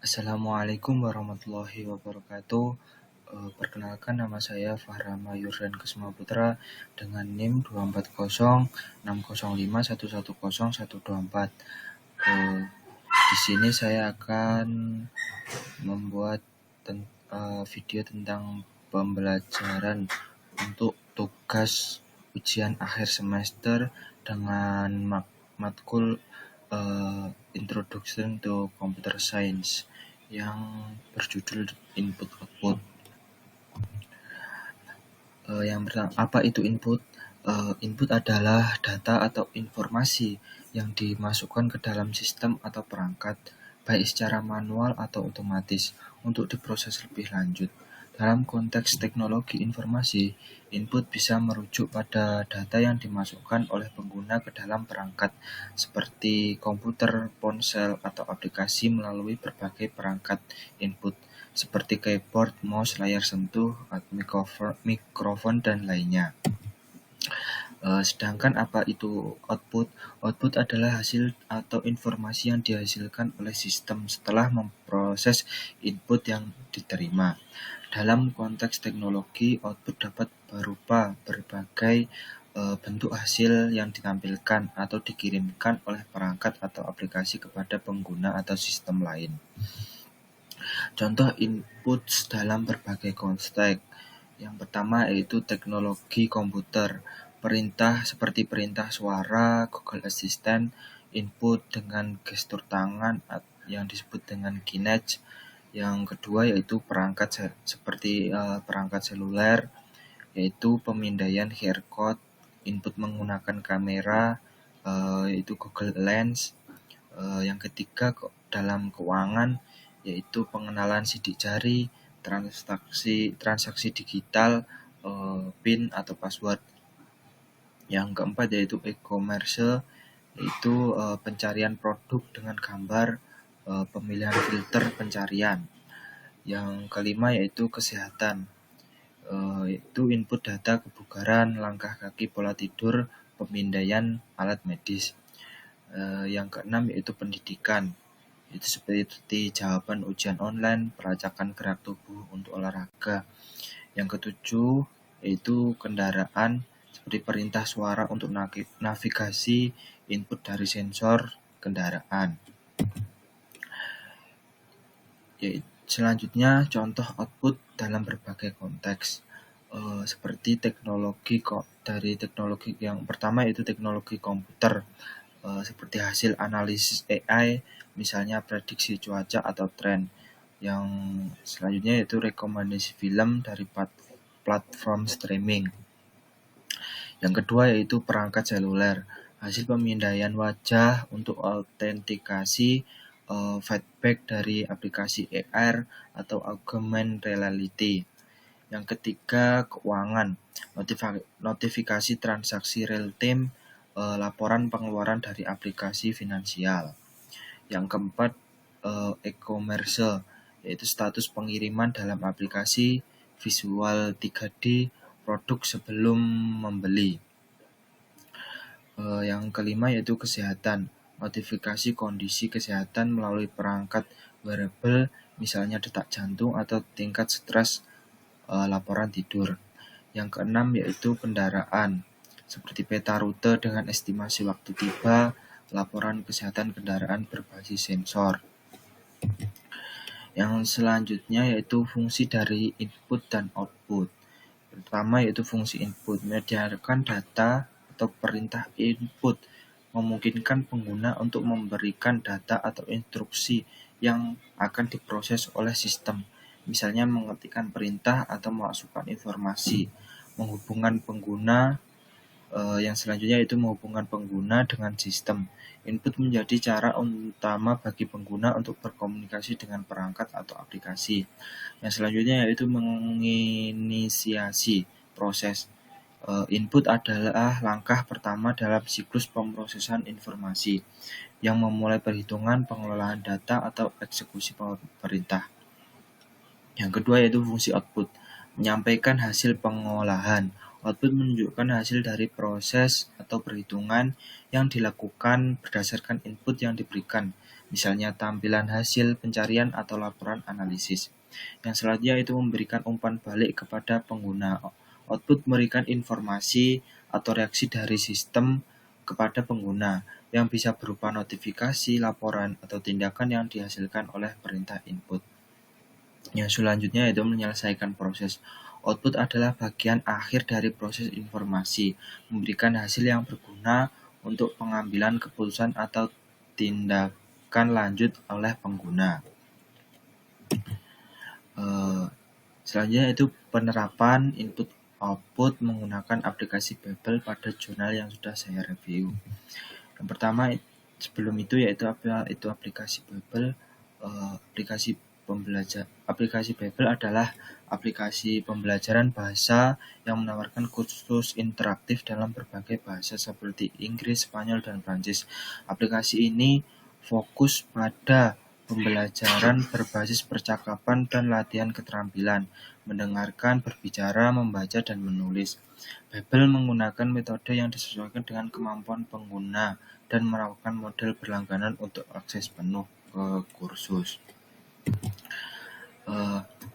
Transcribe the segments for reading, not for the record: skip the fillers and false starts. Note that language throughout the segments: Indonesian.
Assalamualaikum warahmatullahi wabarakatuh. Perkenalkan nama saya Fahrama Yurdan Kesuma Putra dengan NIM 2406051101124. Di sini saya akan membuat video tentang pembelajaran untuk tugas ujian akhir semester dengan matkul Introduction to Computer Science yang berjudul Input Output. Yang pertama, apa itu input? Input adalah data atau informasi yang dimasukkan ke dalam sistem atau perangkat, baik secara manual atau otomatis, untuk diproses lebih lanjut. Dalam konteks teknologi informasi, input bisa merujuk pada data yang dimasukkan oleh pengguna ke dalam perangkat, seperti komputer, ponsel, atau aplikasi melalui berbagai perangkat input, seperti keyboard, mouse, layar sentuh, mikrofon, dan lainnya. Sedangkan apa itu output? Output adalah hasil atau informasi yang dihasilkan oleh sistem setelah memproses input yang diterima. Dalam konteks teknologi, output dapat berupa berbagai bentuk hasil yang ditampilkan atau dikirimkan oleh perangkat atau aplikasi kepada pengguna atau sistem lain. Contoh input dalam berbagai konteks. Yang pertama yaitu teknologi komputer. Perintah seperti perintah suara, Google Assistant, input dengan gestur tangan yang disebut dengan Kinect. Yang kedua yaitu perangkat seperti perangkat seluler, yaitu pemindaian QR code, input menggunakan kamera, yaitu Google Lens. Yang ketiga dalam keuangan, yaitu pengenalan sidik jari, transaksi digital, PIN atau password. Yang keempat yaitu e-commerce, yaitu pencarian produk dengan gambar, pemilihan filter pencarian. Yang kelima yaitu kesehatan, yaitu input data kebugaran, langkah kaki, pola tidur, pemindaian alat medis. Yang keenam yaitu pendidikan, itu seperti jawaban ujian online, pelacakan gerak tubuh untuk olahraga. Yang ketujuh yaitu kendaraan, seperti perintah suara untuk navigasi, input dari sensor kendaraan. Selanjutnya contoh output dalam berbagai konteks, seperti teknologi yang pertama yaitu teknologi komputer, seperti hasil analisis AI, misalnya prediksi cuaca atau tren. Yang selanjutnya yaitu rekomendasi film dari platform streaming. Yang kedua yaitu perangkat seluler, hasil pemindaian wajah untuk autentikasi, feedback dari aplikasi AR atau augmented reality. Yang ketiga keuangan, notifikasi transaksi real time, laporan pengeluaran dari aplikasi finansial. Yang keempat e-commerce, yaitu status pengiriman dalam aplikasi, visual 3D produk sebelum membeli. Yang kelima yaitu kesehatan, notifikasi kondisi kesehatan melalui perangkat wearable, misalnya detak jantung atau tingkat stres, laporan tidur. Yang keenam yaitu kendaraan, seperti peta rute dengan estimasi waktu tiba, laporan kesehatan kendaraan berbasis sensor. Yang selanjutnya yaitu fungsi dari input dan output. Pertama yaitu fungsi input, menyediakan data atau perintah input, memungkinkan pengguna untuk memberikan data atau instruksi yang akan diproses oleh sistem, misalnya mengetikkan perintah atau memasukkan informasi. Menghubungkan pengguna, yang selanjutnya itu menghubungkan pengguna dengan sistem. Input menjadi cara utama bagi pengguna untuk berkomunikasi dengan perangkat atau aplikasi. Yang selanjutnya yaitu menginisiasi proses. Input adalah langkah pertama dalam siklus pemrosesan informasi yang memulai perhitungan, pengelolaan data, atau eksekusi perintah. Yang kedua yaitu fungsi output, menyampaikan hasil pengolahan. Output menunjukkan hasil dari proses atau perhitungan yang dilakukan berdasarkan input yang diberikan, misalnya tampilan hasil pencarian atau laporan analisis. Yang selanjutnya itu memberikan umpan balik kepada pengguna. Output memberikan informasi atau reaksi dari sistem kepada pengguna yang bisa berupa notifikasi, laporan, atau tindakan yang dihasilkan oleh perintah input. Yang selanjutnya itu menyelesaikan proses. Output adalah bagian akhir dari proses informasi, memberikan hasil yang berguna untuk pengambilan keputusan atau tindakan lanjut oleh pengguna. Selanjutnya itu penerapan input output menggunakan aplikasi Babel pada jurnal yang sudah saya review. Yang pertama sebelum itu yaitu aplikasi Babel. Aplikasi Babel adalah aplikasi pembelajaran bahasa yang menawarkan kursus interaktif dalam berbagai bahasa seperti Inggris, Spanyol, dan Prancis. Aplikasi ini fokus pada pembelajaran berbasis percakapan dan latihan keterampilan, mendengarkan, berbicara, membaca, dan menulis. Babel menggunakan metode yang disesuaikan dengan kemampuan pengguna dan merupakan model berlangganan untuk akses penuh ke kursus.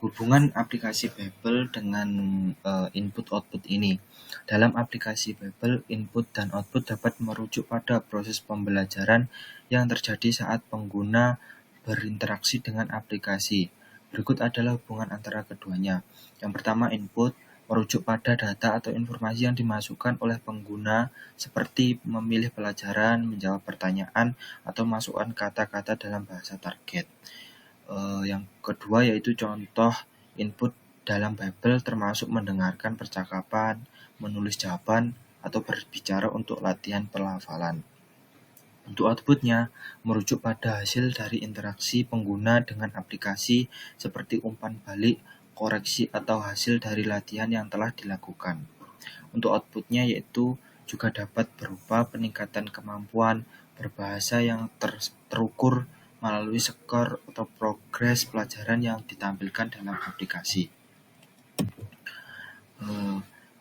Hubungan aplikasi Babel dengan input-output ini. Dalam aplikasi Babel, input dan output dapat merujuk pada proses pembelajaran yang terjadi saat pengguna berinteraksi dengan aplikasi. Berikut adalah hubungan antara keduanya. Yang pertama, input merujuk pada data atau informasi yang dimasukkan oleh pengguna seperti memilih pelajaran, menjawab pertanyaan, atau masukkan kata-kata dalam bahasa target. Yang kedua yaitu contoh input dalam Babel termasuk mendengarkan percakapan, menulis jawaban, atau berbicara untuk latihan pelafalan. Untuk outputnya merujuk pada hasil dari interaksi pengguna dengan aplikasi seperti umpan balik, koreksi, atau hasil dari latihan yang telah dilakukan. Untuk outputnya yaitu juga dapat berupa peningkatan kemampuan berbahasa yang terukur melalui skor atau progres pelajaran yang ditampilkan dalam aplikasi.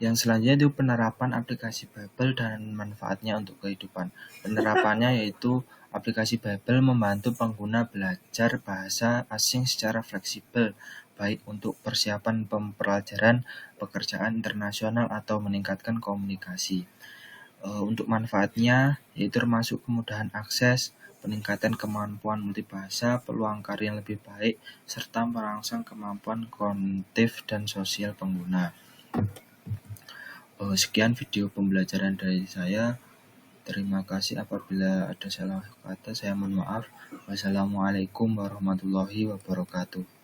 Yang selanjutnya itu penerapan aplikasi Babel dan manfaatnya untuk kehidupan. Penerapannya yaitu aplikasi Babel membantu pengguna belajar bahasa asing secara fleksibel, baik untuk persiapan pembelajaran, pekerjaan internasional, atau meningkatkan komunikasi. Untuk manfaatnya yaitu termasuk kemudahan akses, peningkatan kemampuan multibahasa, peluang karir yang lebih baik, serta merangsang kemampuan kognitif dan sosial pengguna. Sekian video pembelajaran dari saya. Terima kasih apabila ada salah kata, saya mohon maaf. Wassalamualaikum warahmatullahi wabarakatuh.